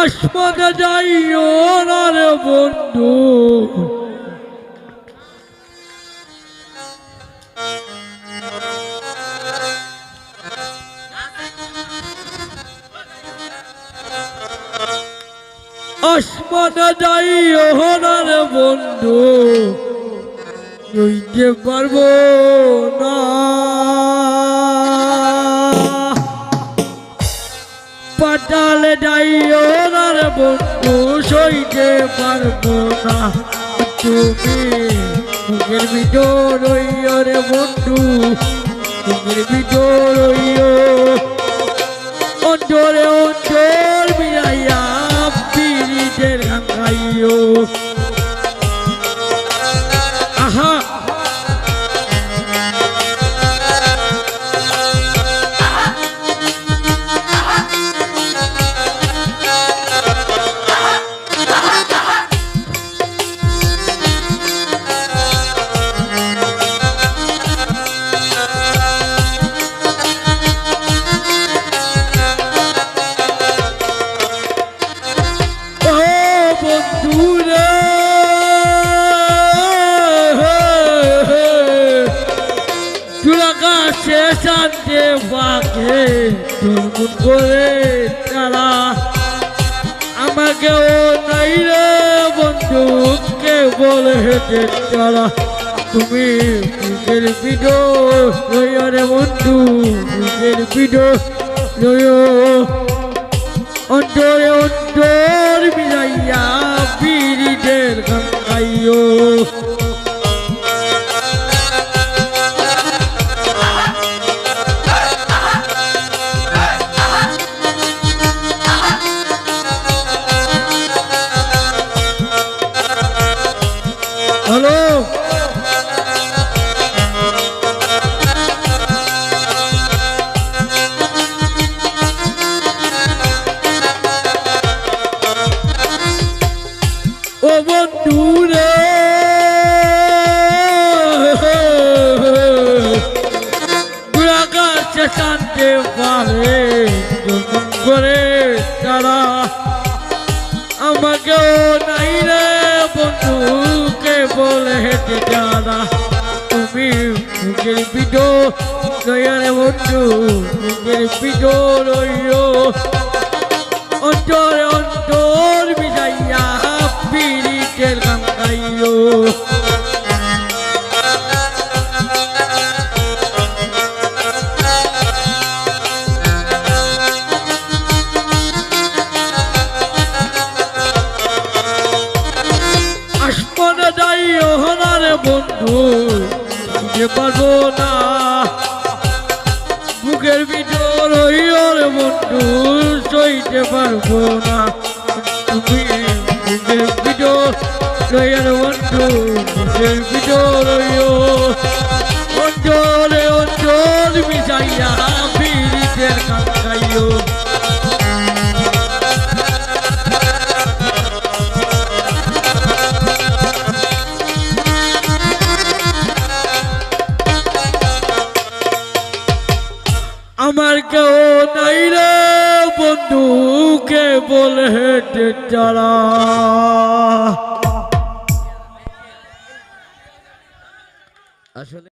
আসমানে যাইও না রে বন্ধু, আসমানে যাইও না রে বন্ধু, রইতে পারবো না। পাতালে যাইও না রে বন্ধু, সইতে পারবো না। তুমি বুকের ভিতর রইও রে বন্ধু, বুকের ভিতর রইও, অন্তরে অন্তর মিলাইয়া পীড়িতের গান গাইও। আহা শান্তি পাখে তুলমুন করে তারা, আমাকেও নাই রে বন্ধু কে বলে হেঁটে তারা। তুমি বুকের ভিতর রইও রে বন্ধু, বুকের ভিতর রইও, অন্তরে অন্তর মিলাইয়া পীড়িতের গান গাইও। হ্যালো ও বন্ধু রে, দুরাকাশে শান্তি পারে তুলমুন করে তারা, আমাকেও নাই রে বন্ধু কে বলে হেঁটে যারা। তুমি বুকের ভিতর রইও রে বন্ধু, বুকের ভিতর রইও, অন্তরে অন্তর মিলাইয়া পীড়িতের গান গাইও। আসমানে যাইও না রে বন্ধু, বুঝতে পারবো না। বুকের ভিতর রইও রে বন্ধু, সইতে পারবো না। তুমি বুকের ভিতর রইও রে বন্ধু, বুকের ভিতর রইও, অন্তরে অন্তর মিশাইয়া পীড়িতের গান গাইও। আমার কেউ নাই রে বন্ধু কে বলে হেঁটে যারা। আসলে